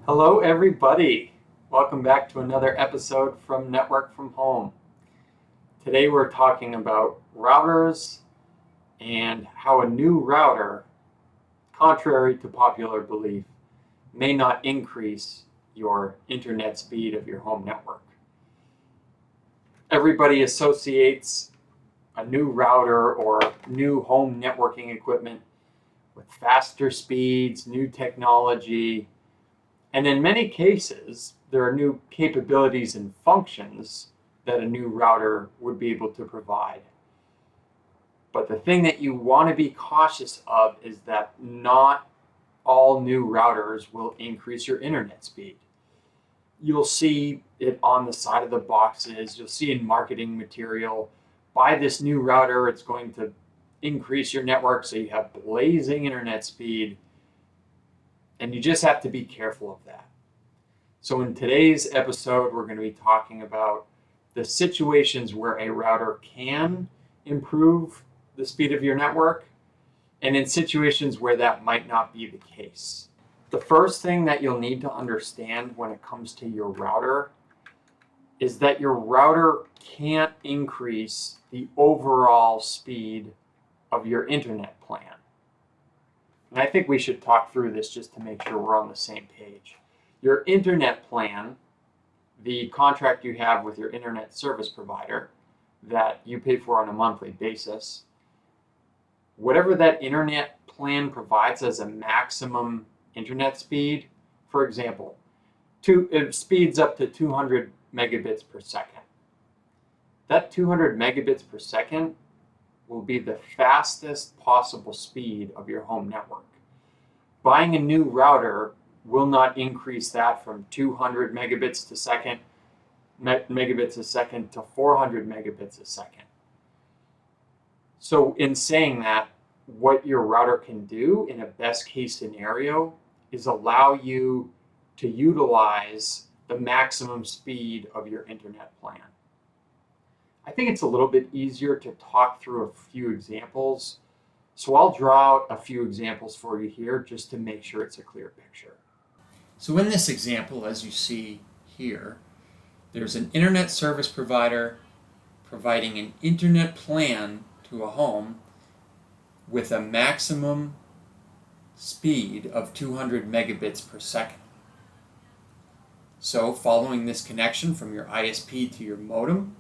Hello, everybody. Welcome back to another episode from Network from Home. Today we're talking about routers and how a new router, contrary to popular belief, may not increase your internet speed of your home network. Everybody associates a new router or new home networking equipment with faster speeds, new technology, and in many cases, there are new capabilities and functions that a new router would be able to provide. But the thing that you want to be cautious of is that not all new routers will increase your internet speed. You'll see it on the side of the boxes, you'll see in marketing material, buy this new router, it's going to increase your network so you have blazing internet speed. And you just have to be careful of that. So in today's episode, we're going to be talking about the situations where a router can improve the speed of your network, and in situations where that might not be the case. The first thing that you'll need to understand when it comes to your router is that your router can't increase the overall speed of your internet plan. And I think we should talk through this just to make sure we're on the same page. Your internet plan, the contract you have with your internet service provider that you pay for on a monthly basis, whatever that internet plan provides as a maximum internet speed, for example, it speeds up to 200 megabits per second. That 200 megabits per second will be the fastest possible speed of your home network. Buying a new router will not increase that from 200 megabits a second to 400 megabits a second. So in saying that, what your router can do in a best case scenario is allow you to utilize the maximum speed of your internet plan. I think it's a little bit easier to talk through a few examples. So I'll draw out a few examples for you here just to make sure it's a clear picture. So in this example, as you see here, there's an internet service provider providing an internet plan to a home with a maximum speed of 200 megabits per second. So following this connection from your ISP to your modem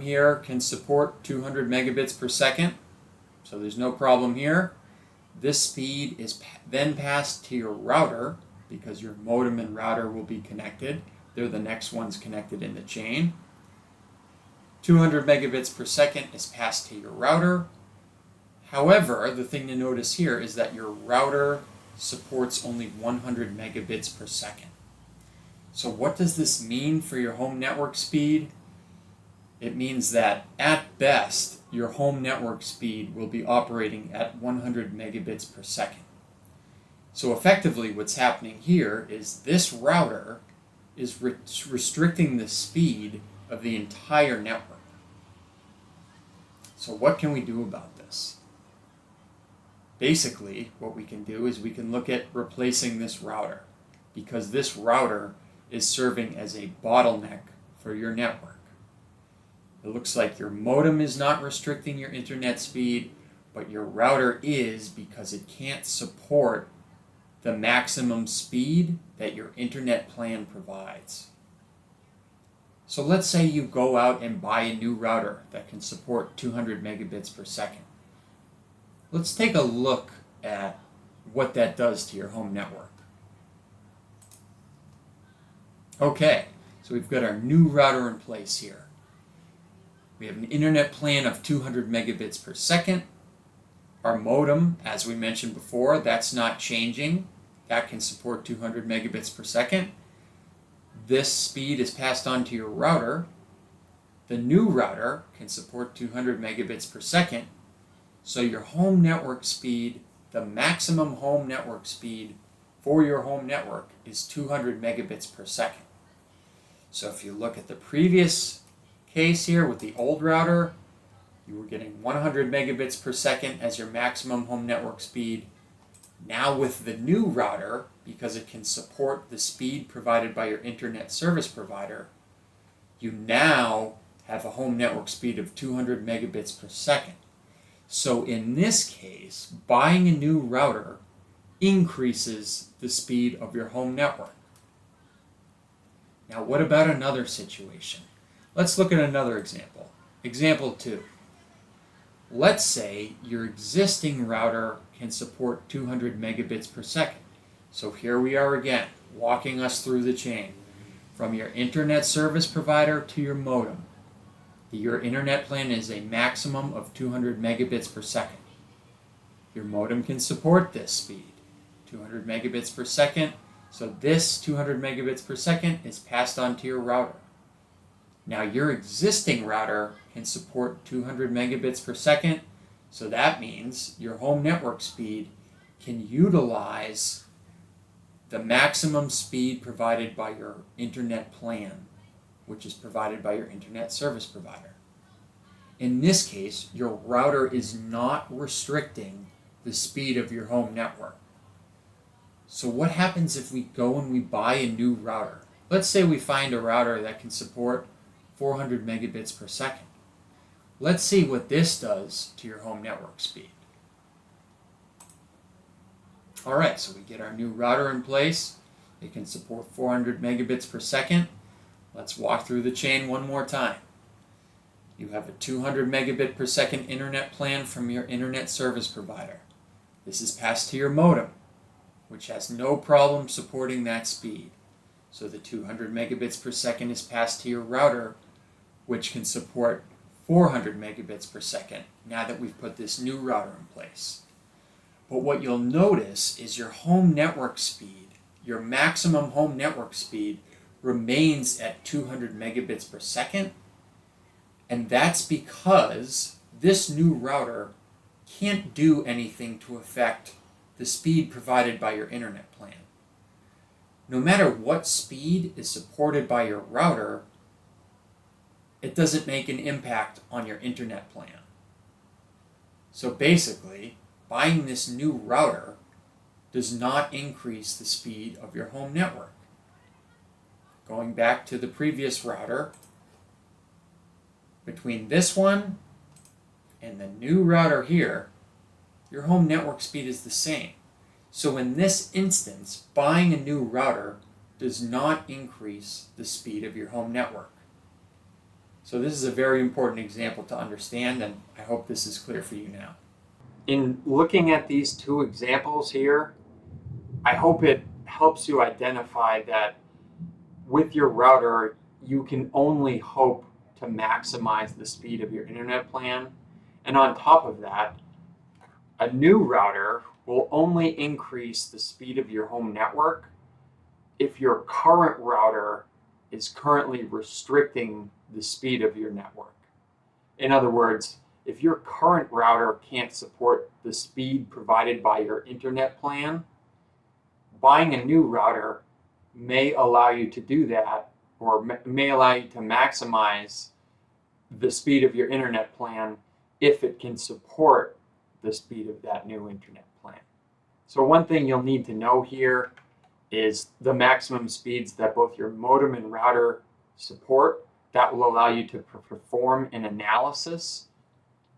here can support 200 megabits per second, so there's no problem here. This speed is then passed to your router because your modem and router will be connected. They're the next ones connected in the chain. 200 megabits per second is passed to your router. However, the thing to notice here is that your router supports only 100 megabits per second. So what does this mean for your home network speed? It means that at best, your home network speed will be operating at 100 megabits per second. So effectively what's happening here is this router is restricting the speed of the entire network. So what can we do about this? Basically, what we can do is we can look at replacing this router, because this router is serving as a bottleneck for your network. It looks like your modem is not restricting your internet speed, but your router is, because it can't support the maximum speed that your internet plan provides. So let's say you go out and buy a new router that can support 200 megabits per second. Let's take a look at what that does to your home network. Okay, so we've got our new router in place here. We have an internet plan of 200 megabits per second. Our modem, as we mentioned before, that's not changing. That can support 200 megabits per second. This speed is passed on to your router. The new router can support 200 megabits per second. So your home network speed, the maximum home network speed for your home network is 200 megabits per second. So if you look at the previous case here with the old router, you were getting 100 megabits per second as your maximum home network speed. Now with the new router, because it can support the speed provided by your internet service provider, you now have a home network speed of 200 megabits per second. So in this case, buying a new router increases the speed of your home network. Now, what about another situation? Let's look at another example. Example 2. Let's say your existing router can support 200 megabits per second. So here we are again, walking us through the chain from your internet service provider to your modem. Your internet plan is a maximum of 200 megabits per second. Your modem can support this speed, 200 megabits per second. So this 200 megabits per second is passed on to your router. Now your existing router can support 200 megabits per second, so that means your home network speed can utilize the maximum speed provided by your internet plan, which is provided by your internet service provider. In this case, your router is not restricting the speed of your home network. So what happens if we go and we buy a new router? Let's say we find a router that can support 400 megabits per second. Let's see what this does to your home network speed. Alright, so we get our new router in place. It can support 400 megabits per second. Let's walk through the chain one more time. You have a 200 megabit per second internet plan from your internet service provider. This is passed to your modem, which has no problem supporting that speed. So the 200 megabits per second is passed to your router, which can support 400 megabits per second now that we've put this new router in place. But what you'll notice is your home network speed, your maximum home network speed, remains at 200 megabits per second. And that's because this new router can't do anything to affect the speed provided by your internet plan. No matter what speed is supported by your router, it doesn't make an impact on your internet plan. So basically, buying this new router does not increase the speed of your home network. Going back to the previous router, between this one and the new router here, your home network speed is the same. So in this instance, buying a new router does not increase the speed of your home network. So this is a very important example to understand, and I hope this is clear for you now. In looking at these two examples here, I hope it helps you identify that with your router, you can only hope to maximize the speed of your internet plan. And on top of that, a new router will only increase the speed of your home network if your current router is currently restricting the speed of your network. In other words, if your current router can't support the speed provided by your internet plan, buying a new router may allow you to do that, or may allow you to maximize the speed of your internet plan if it can support the speed of that new internet plan. So one thing you'll need to know here is the maximum speeds that both your modem and router support. That will allow you to perform an analysis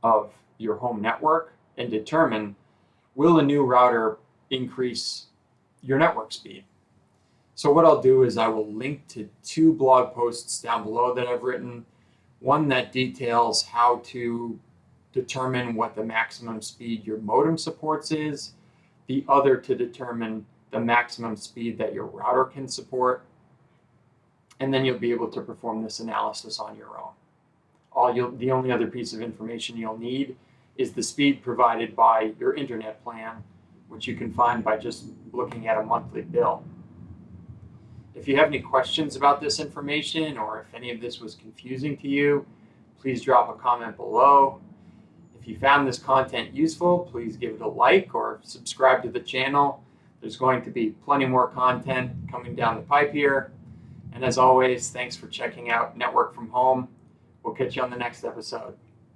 of your home network and determine, will a new router increase your network speed? So what I'll do is I will link to two blog posts down below that I've written. One that details how to determine what the maximum speed your modem supports is. The other to determine the maximum speed that your router can support. And then you'll be able to perform this analysis on your own. The only other piece of information you'll need is the speed provided by your internet plan, which you can find by just looking at a monthly bill. If you have any questions about this information, or if any of this was confusing to you, please drop a comment below. If you found this content useful, please give it a like or subscribe to the channel. There's going to be plenty more content coming down the pipe here. And as always, thanks for checking out Network from Home. We'll catch you on the next episode.